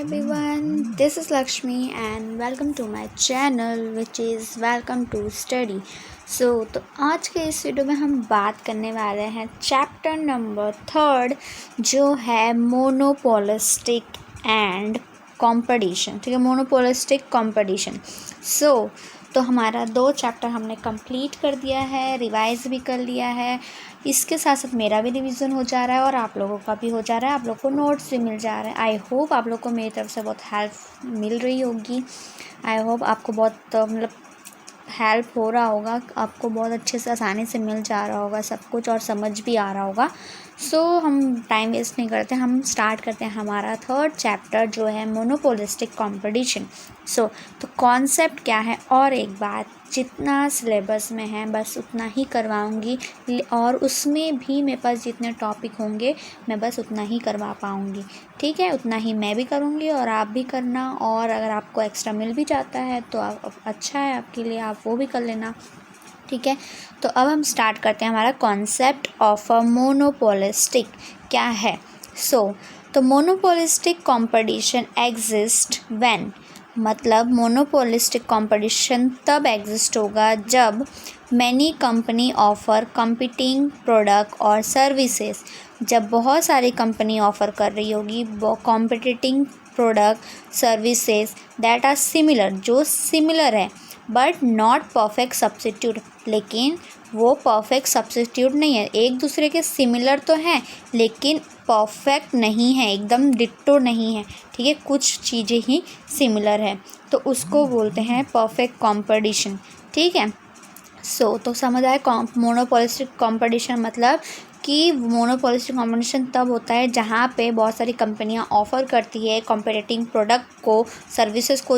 everyone, this is Lakshmi and welcome to my channel which is Welcome to Study। तो आज के इस video में हम बात करने वाले हैं चैप्टर नंबर 3 जो है मोनोपोलिस्टिक एंड कंपटीशन। ठीक है, मोनोपोलिस्टिक कंपटीशन। तो हमारा 2 चैप्टर हमने कंप्लीट कर दिया है, रिवाइज भी कर लिया है। इसके साथ साथ मेरा भी रिवीजन हो जा रहा है और आप लोगों का भी हो जा रहा है, आप लोग को नोट्स भी मिल जा रहे हैं। आई होप आप लोग को मेरी तरफ से बहुत हेल्प मिल रही होगी। आई होप आपको बहुत हेल्प हो रहा होगा, आपको बहुत अच्छे से आसानी से मिल जा रहा होगा सब कुछ और समझ भी आ रहा होगा। हम टाइम वेस्ट नहीं करते, हम स्टार्ट करते हैं हमारा 3rd चैप्टर जो है मोनोपोलिस्टिक कंपटीशन। तो कॉन्सेप्ट क्या है, और एक बात, जितना सिलेबस में है बस उतना ही करवाऊंगी और उसमें भी मेरे पास जितने टॉपिक होंगे मैं बस उतना ही करवा पाऊंगी। ठीक है, उतना ही मैं भी करूंगी और आप भी करना, और अगर आपको एक्स्ट्रा मिल भी जाता है तो आप अच्छा है आपके लिए, आप वो भी कर लेना। ठीक है, तो अब हम स्टार्ट करते हैं हमारा कॉन्सेप्ट ऑफ अ मोनोपोलिस्टिक क्या है। तो मोनोपोलिस्टिक कंपटीशन एग्जिस्ट व्हेन, मतलब मोनोपोलिस्टिक कंपटीशन तब एग्जिस्ट होगा जब many company offer competing product और सर्विसेज, जब बहुत सारी कंपनी ऑफ़र कर रही होगी competing product services that are similar, जो सिमिलर है बट नॉट परफेक्ट सब्स्टिट्यूट, लेकिन वो परफेक्ट सब्स्टिट्यूट नहीं है। एक दूसरे के सिमिलर तो हैं लेकिन परफेक्ट नहीं है, एकदम डिट्टो नहीं है। ठीक है, कुछ चीज़ें ही सिमिलर है, तो उसको बोलते हैं परफेक्ट कंपटीशन। ठीक है, तो समझ आए मोनोपोलिस्टिक कंपटीशन मतलब कि मोनोपोलिस्टिक कंपटीशन तब होता है जहाँ पे बहुत सारी कंपनियाँ ऑफ़र करती है कॉम्पिटिटिंग प्रोडक्ट को, सर्विसेज को,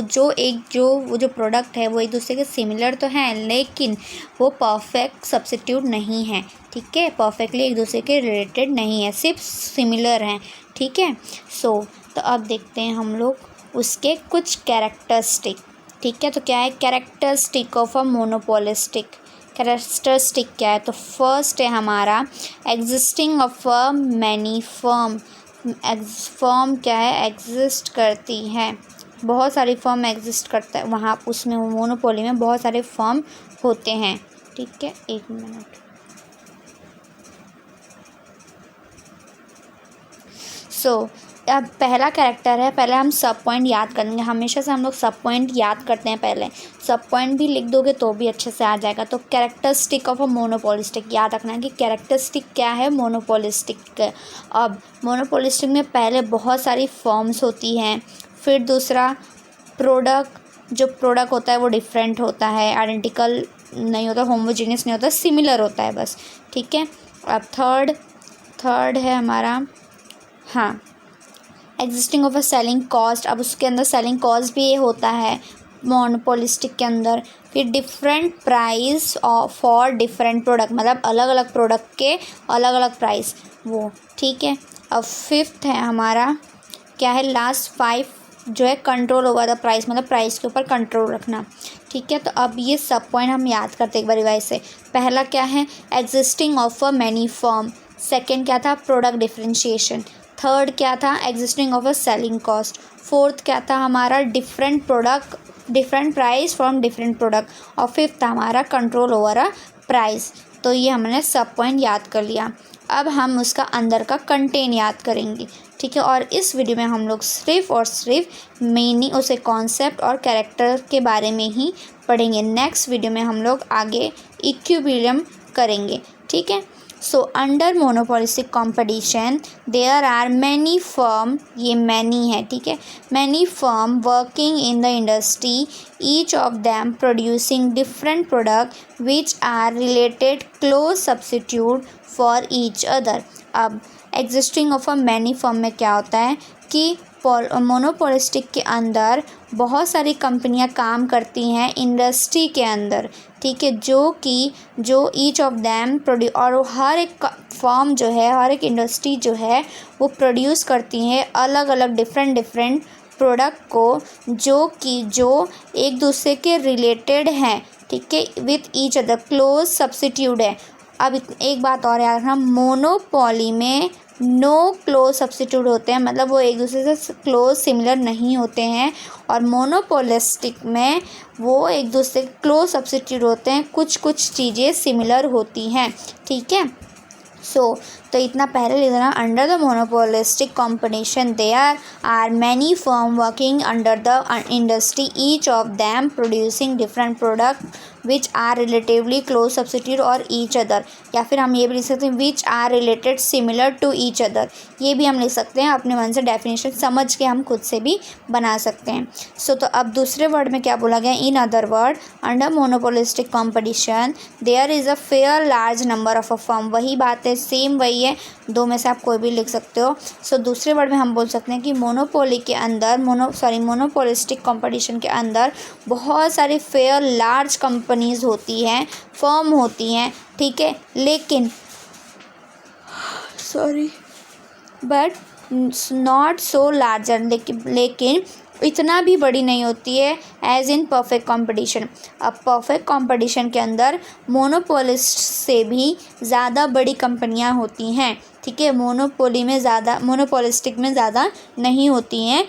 वो जो प्रोडक्ट है वो एक दूसरे के सिमिलर तो हैं लेकिन वो परफेक्ट सब्स्टिट्यूट नहीं है। ठीक है, परफेक्टली एक दूसरे के रिलेटेड नहीं है, सिर्फ सिमिलर हैं। ठीक है, तो अब देखते हैं हम लोग उसके कुछ कैरेक्टरिस्टिक। ठीक है, तो क्या है characteristic of a monopolistic, characteristic क्या है, तो फर्स्ट है हमारा existing of a many firm. Firm क्या है, एग्जिस्ट करती है, बहुत सारी फर्म एग्जिस्ट करता है वहाँ, उसमें मोनोपोली में बहुत सारे फर्म होते हैं। ठीक है, 1 मिनट। अब पहला कैरेक्टर है, पहले हम सब पॉइंट याद करेंगे। हमेशा से हम लोग सब पॉइंट याद करते हैं, पहले सब पॉइंट भी लिख दोगे तो भी अच्छे से आ जाएगा। तो कैरेक्टरिस्टिक ऑफ अ मोनोपोलिस्टिक याद रखना है कि कैरेक्टरिस्टिक क्या है मोनोपोलिस्टिक। अब मोनोपोलिस्टिक में पहले बहुत सारी फर्म्स होती हैं, फिर दूसरा प्रोडक्ट, जो प्रोडक्ट होता है वो डिफरेंट होता है, आइडेंटिकल नहीं होता, होमोजीनियस नहीं होता, सिमिलर होता है बस। ठीक है, अब थर्ड है हमारा, हाँ, existing of a selling cost. अब उसके अंदर सेलिंग कॉस्ट भी ये होता है मोनोपोलिस्टिक के अंदर। फिर different price for different product, मतलब अलग अलग प्रोडक्ट के अलग अलग प्राइस वो। ठीक है, अब 5th है हमारा, क्या है, लास्ट 5 जो है कंट्रोल ओवर द प्राइस, मतलब प्राइस के ऊपर कंट्रोल रखना। ठीक है, तो अब ये सब पॉइंट हम याद करते एक बार रिवाइज से। पहला क्या है, existing of a many firm. Second क्या था, प्रोडक्ट डिफ्रेंशिएशन। थर्ड क्या था, existing of a selling cost. Fourth क्या था हमारा, different product different price from different product. और 5th हमारा कंट्रोल ओवर अ प्राइस। तो ये हमने सब पॉइंट याद कर लिया। अब हम उसका अंदर का कंटेंट याद करेंगे। ठीक है, और इस वीडियो में हम लोग सिर्फ और सिर्फ मीनिंग, उसे कॉन्सेप्ट और कैरेक्टर के बारे में ही पढ़ेंगे। नेक्स्ट वीडियो में हम लोग आगे इक्विलिब्रियम करेंगे। ठीक है, under monopolistic competition there are many firm, ये मैनी है। ठीक है, many firm working in the industry, each of them producing different product which are related close substitute for each other. अब existing of a many firm में क्या होता है कि मोनोपोलिस्टिक के अंदर बहुत सारी कंपनियां काम करती हैं इंडस्ट्री के अंदर। ठीक है, जो ईच ऑफ देम प्रोड्यूस, और हर एक फर्म जो है, हर एक इंडस्ट्री जो है वो प्रोड्यूस करती हैं अलग अलग डिफरेंट प्रोडक्ट को, जो एक दूसरे के रिलेटेड हैं। ठीक है, with each other, close substitute है। अब एक बात और याद रखना, मोनोपोली में नो क्लोज सब्स्टिट्यूट होते हैं, मतलब वो एक दूसरे से क्लोज सिमिलर नहीं होते हैं। और मोनोपोलिस्टिक में वो एक दूसरे के क्लोज सब्स्टिट्यूट होते हैं, कुछ कुछ चीज़ें सिमिलर होती हैं, ठीक है। तो इतना पहले लिख देना। Under the monopolistic competition there are many firm working under the industry, each of them producing different product which are relatively close substitute और ईच अदर, या फिर हम ये भी लिख सकते हैं which are related similar to each other. ये भी हम लिख सकते हैं, अपने मन से डेफिनेशन समझ के हम खुद से भी बना सकते हैं। तो अब दूसरे वर्ड में क्या बोला गया, in other word under monopolistic competition there is a fair large number of a firm. वही बात है, सेम वही है, दो में से आप कोई भी लिख सकते हो। दूसरे वर्ड में हम बोल सकते हैं कि मोनोपोली के अंदर मोनोपोलिस्टिक कंपटीशन के अंदर बहुत सारी फेयर लार्ज कंपनीज होती हैं, फर्म होती हैं, ठीक है, लेकिन बट नॉट सो लार्जर, लेकिन इतना भी बड़ी नहीं होती है एज इन परफेक्ट कंपटीशन। अब परफेक्ट कंपटीशन के अंदर मोनोपोलिस्ट से भी ज़्यादा बड़ी कंपनियां होती हैं, ठीक है। मोनोपोलिस्टिक में ज़्यादा नहीं होती हैं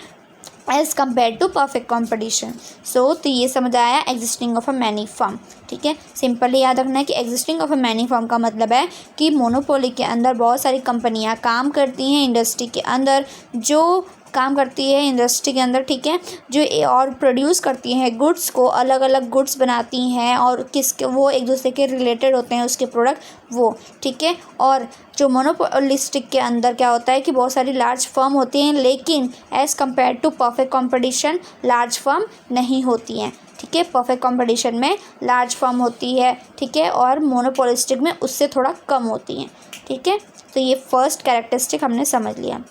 as compare to perfect competition. तो ये समझ आया existing of a many firm, ठीक है। सिंपली याद रखना है कि existing of a many firm का मतलब है कि मोनोपोली के अंदर बहुत सारी कंपनियां काम करती हैं इंडस्ट्री के अंदर, जो काम करती है इंडस्ट्री के अंदर, ठीक है, जो और प्रोड्यूस करती हैं गुड्स को, अलग अलग गुड्स बनाती हैं और वो एक दूसरे के रिलेटेड होते हैं उसके प्रोडक्ट, वो, ठीक है। और जो मोनोपोलिस्टिक के अंदर क्या होता है कि बहुत सारी लार्ज फर्म होती हैं, लेकिन as compare to perfect competition large firm नहीं होती हैं, ठीक है। परफेक्ट कंपटीशन में लार्ज फर्म होती है, ठीक है, और मोनोपोलिस्टिक में उससे थोड़ा कम होती हैं, ठीक है। तो ये फर्स्ट कैरेक्टरिस्टिक हमने समझ लिया।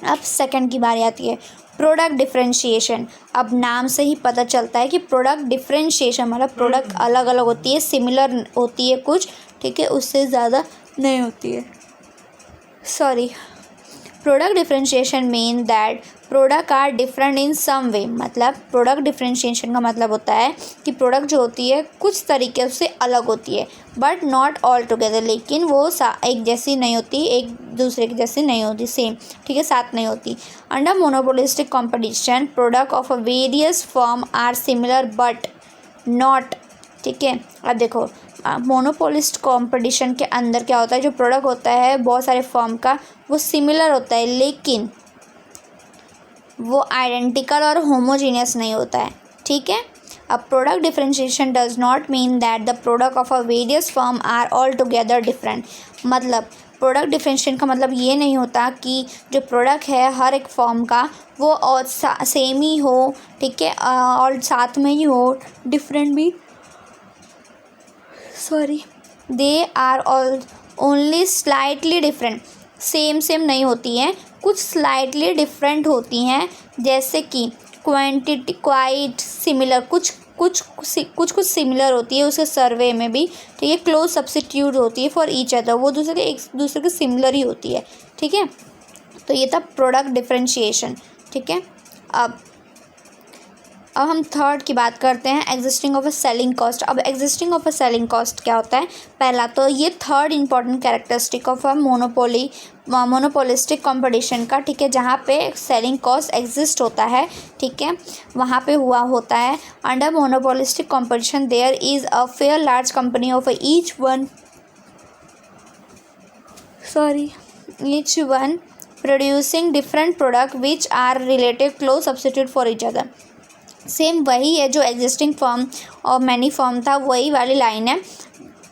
अब सेकंड की बारी आती है प्रोडक्ट डिफरेंशिएशन। अब नाम से ही पता चलता है कि प्रोडक्ट डिफरेंशिएशन मतलब प्रोडक्ट अलग अलग होती है, सिमिलर होती है कुछ, ठीक है, उससे ज़्यादा नहीं होती है। Product differentiation mean that product are different in some way. मतलब प्रोडक्ट डिफरेंशिएशन का मतलब होता है कि प्रोडक्ट जो होती है कुछ तरीके से अलग होती है, बट नॉट ऑल टुगेदर, लेकिन वो एक जैसी नहीं होती, एक दूसरे की जैसी नहीं होती, सेम, ठीक है, साथ नहीं होती। Under monopolistic competition product of a various firm are similar but not, ठीक है। अब देखो मोनोपोलिस्ट कंपटीशन के अंदर क्या होता है, जो प्रोडक्ट होता है बहुत सारे फर्म का वो सिमिलर होता है, लेकिन वो आइडेंटिकल और होमोजीनियस नहीं होता है, ठीक है। अब product differentiation does not mean that the product of a various firm are all together different. मतलब प्रोडक्ट डिफरेंशिएशन का मतलब ये नहीं होता कि जो प्रोडक्ट है हर एक फर्म का वो और सेम ही हो, ठीक है, और साथ में ही हो, डिफरेंट भी, they are all only slightly different. Same नहीं होती हैं, कुछ स्लाइटली डिफरेंट होती हैं, जैसे कि क्वांटिटी क्वाइट सिमिलर, कुछ सिमिलर होती है उसके सर्वे में भी, ठीक है। क्लोज सब्स्टिट्यूट होती है फॉर ईच अदर, वो एक दूसरे के सिमिलर ही होती है, ठीक है। तो ये था प्रोडक्ट डिफरेंशिएशन, ठीक है। अब हम थर्ड की बात करते हैं, existing of a selling cost. अब existing of a selling cost क्या होता है, पहला तो ये third important characteristic of a monopolistic competition का, ठीक है, जहाँ पे सेलिंग कॉस्ट एग्जिस्ट होता है, ठीक है, वहाँ पे हुआ होता है। Under monopolistic competition there is a fair large company of each one producing different product which are relative close substitute for each other. Same वही है जो एग्जिस्टिंग फर्म और मैनी फर्म था, वही वाली लाइन है,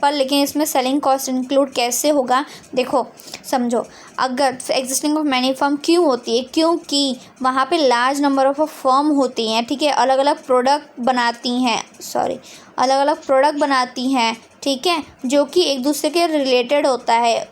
पर लेकिन इसमें सेलिंग कॉस्ट इंक्लूड कैसे होगा, देखो समझो। अगर एग्जिस्टिंग ऑफ मैनी फर्म क्यों होती है, क्योंकि वहाँ पे लार्ज नंबर ऑफ फर्म होती हैं, ठीक है, अलग अलग प्रोडक्ट बनाती हैं, ठीक है, जो कि एक दूसरे के रिलेटेड होता है,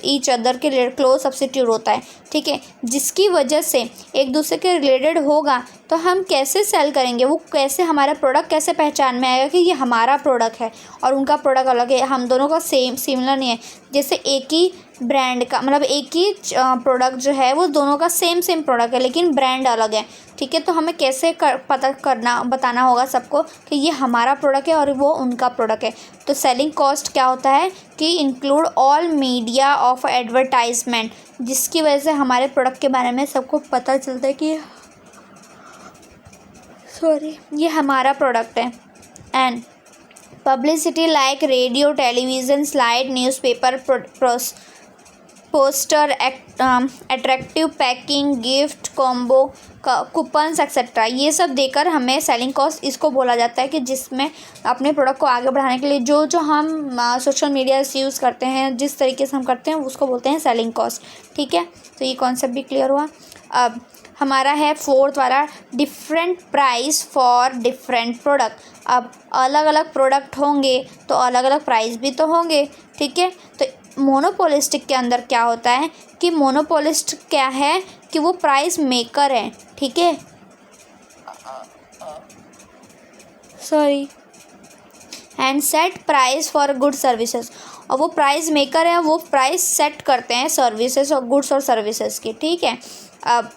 ईच अदर के क्लोज सब्स्टिट्यूट होता है, ठीक है, जिसकी वजह से एक दूसरे के रिलेटेड होगा तो हम कैसे सेल करेंगे, वो कैसे हमारा प्रोडक्ट कैसे पहचान में आएगा कि ये हमारा प्रोडक्ट है और उनका प्रोडक्ट अलग है, हम दोनों का सिमिलर नहीं है। जैसे एक ही ब्रांड का, मतलब एक ही प्रोडक्ट जो है वो दोनों का सेम प्रोडक्ट है लेकिन ब्रांड अलग है, ठीक है। तो हमें कैसे बताना होगा सबको कि ये हमारा प्रोडक्ट है और वो उनका प्रोडक्ट है। तो सेलिंग कॉस्ट क्या होता है कि include all media of advertisement, जिसकी वजह से हमारे प्रोडक्ट के बारे में सबको पता चलता है कि ये हमारा प्रोडक्ट है। And publicity like radio, television, slide, newspaper, poster, attractive packing, gift combo, coupons etcetera, ये सब देकर हमें सेलिंग कॉस्ट इसको बोला जाता है कि जिसमें अपने प्रोडक्ट को आगे बढ़ाने के लिए जो हम सोशल मीडिया से यूज़ करते हैं, जिस तरीके से हम करते हैं उसको बोलते हैं सेलिंग कॉस्ट, ठीक है। तो ये कॉन्सेप्ट भी क्लियर हुआ। अब हमारा है फोर्थ वाला, different price for different product. अब अलग अलग प्रोडक्ट होंगे तो अलग अलग प्राइस भी तो होंगे, ठीक है। तो मोनोपोलिस्टिक के अंदर क्या होता है कि मोनोपोलिस्ट क्या है कि वो प्राइस मेकर है, ठीक है, and set price for good services. और वो प्राइस मेकर है, वो प्राइस सेट करते हैं सर्विसेज और गुड्स और सर्विसेज की, ठीक है। अब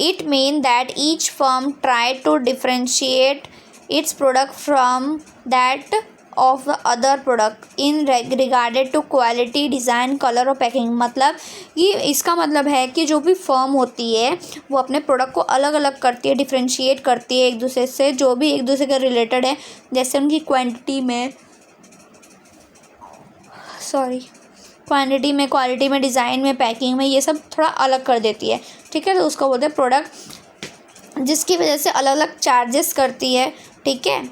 it mean that each firm try to differentiate its product from that of the other product in regarded to quality, design, colour और पैकिंग। मतलब ये इसका मतलब है कि जो भी फर्म होती है वो अपने प्रोडक्ट को अलग अलग करती है, डिफ्रेंशिएट करती है एक दूसरे से, जो भी एक दूसरे के रिलेटेड है, जैसे उनकी क्वांटिटी में, क्वालिटी में, डिज़ाइन में, पैकिंग में, ये सब थोड़ा अलग कर देती है, ठीक है। तो उसको बोलते हैं प्रोडक्ट, जिसकी वजह से अलग अलग चार्जेस करती है, ठीक है,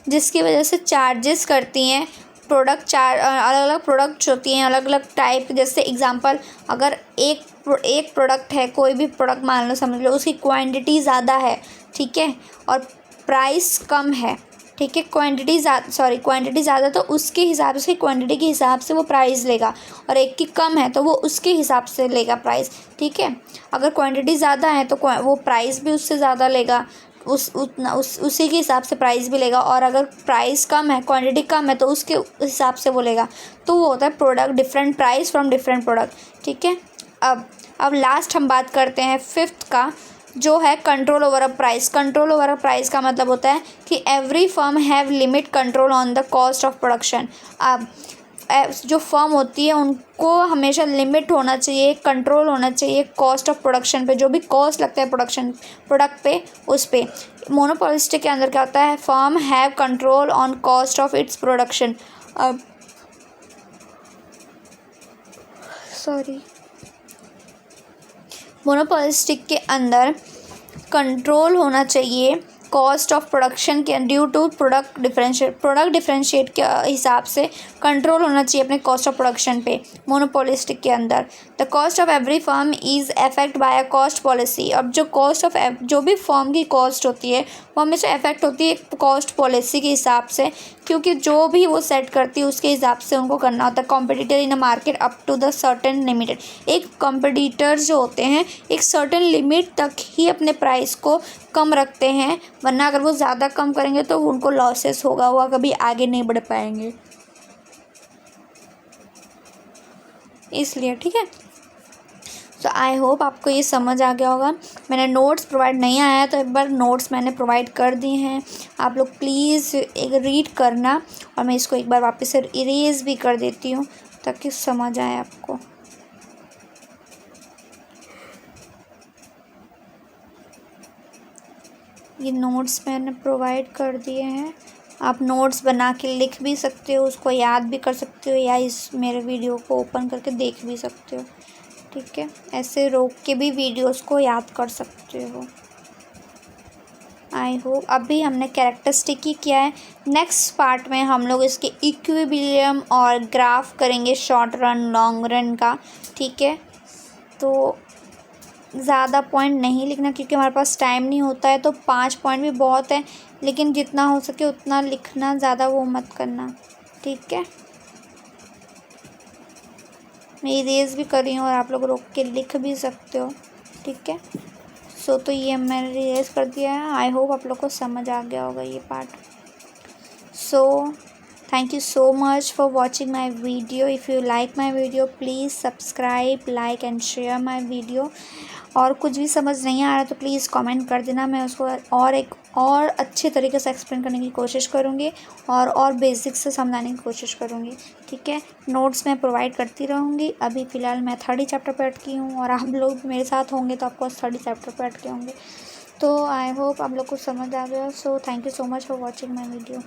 जिसकी वजह से चार्जेस करती हैं प्रोडक्ट, अलग अलग प्रोडक्ट्स होती हैं, अलग अलग टाइप। जैसे एग्जांपल, अगर एक प्रोडक्ट है, कोई भी प्रोडक्ट मान लो, समझ लो उसकी क्वांटिटी ज़्यादा है, ठीक है, और प्राइस कम है, ठीक है। क्वांटिटी ज़्यादा तो उसके हिसाब से, क्वांटिटी के हिसाब से वो प्राइस लेगा, और एक की कम है तो वो उसके हिसाब से लेगा प्राइस, ठीक है। अगर क्वांटिटी ज़्यादा है तो वो प्राइस भी उससे ज़्यादा लेगा, उसी के हिसाब से प्राइस भी लेगा, और अगर प्राइस कम है, क्वांटिटी कम है तो उसके हिसाब से वो लेगा। तो वो होता है product, different price from different product, ठीक है। अब लास्ट हम बात करते हैं फिफ्थ का, जो है control over a price. Control over a price का मतलब होता है कि every firm have limit control on the cost of production. अब जो फर्म होती है उनको हमेशा लिमिट होना चाहिए, कंट्रोल होना चाहिए कॉस्ट ऑफ प्रोडक्शन पे, जो भी कॉस्ट लगता है प्रोडक्ट पे, उस पे। मोनोपोलिस्टिक के अंदर क्या होता है, firm have control on cost of its production. अब मोनोपोलिस्टिक के अंदर कंट्रोल होना चाहिए कॉस्ट ऑफ प्रोडक्शन के, ड्यू टू प्रोडक्ट डिफरेंशिएट के हिसाब से कंट्रोल होना चाहिए अपने कॉस्ट ऑफ प्रोडक्शन पे मोनोपोलिस्टिक के अंदर। The cost of every firm is affect by a cost policy. अब जो भी फर्म की कॉस्ट होती है वो हमेशा अफेक्ट होती है कॉस्ट पॉलिसी के हिसाब से, क्योंकि जो भी वो सेट करती है उसके हिसाब से उनको करना होता है। Competitor in a market up to the certain limited, एक कॉम्पिटिटर जो होते हैं एक सर्टेन लिमिट तक ही अपने प्राइस को कम रखते हैं, वरना अगर वो ज़्यादा कम करेंगे तो उनको लॉसेस होगा, वो कभी आगे नहीं बढ़ पाएंगे, इसलिए, ठीक है। सो आई होप आपको ये समझ आ गया होगा। मैंने नोट्स प्रोवाइड नहीं आया तो एक बार नोट्स मैंने प्रोवाइड कर दिए हैं, आप लोग प्लीज़ एक रीड करना, और मैं इसको एक बार वापस से इरेज भी कर देती हूँ ताकि समझ आए आपको। ये नोट्स मैंने प्रोवाइड कर दिए हैं, आप नोट्स बना के लिख भी सकते हो, उसको याद भी कर सकते हो, या इस मेरे वीडियो को ओपन करके देख भी सकते हो, ठीक है। ऐसे रोक के भी वीडियोस को याद कर सकते हो। आई होप अभी हमने कैरेक्टरिस्टिक ही किया है। नेक्स्ट पार्ट में हम लोग इसके इक्विलिब्रियम और ग्राफ करेंगे, शॉर्ट रन लॉन्ग रन का, ठीक है। तो ज़्यादा पॉइंट नहीं लिखना क्योंकि हमारे पास टाइम नहीं होता है, तो 5 पॉइंट भी बहुत है, लेकिन जितना हो सके उतना लिखना, ज़्यादा वो मत करना, ठीक है। मैं इरेज भी कर रही हूँ और आप लोग रोक के लिख भी सकते हो, ठीक है। सो तो ये मैंने इरेज कर दिया है। आई होप आप लोग को समझ आ गया होगा ये part. So Thank you so much for watching my video. If you like my video, please subscribe, like and share my video. और कुछ भी समझ नहीं आ रहा तो प्लीज़ कमेंट कर देना, मैं उसको और अच्छे तरीके से एक्सप्लेन करने की कोशिश करूँगी और बेसिक्स से समझाने की कोशिश करूँगी, ठीक है। नोट्स मैं प्रोवाइड करती रहूँगी। अभी फ़िलहाल मैं 3rd चैप्टर पे अटकी हूँ और आप लोग मेरे साथ होंगे तो आपको 3rd चैप्टर पे अटके होंगे। तो आई होप आप लोग को समझ आ गया। So thank you so much for watching my video.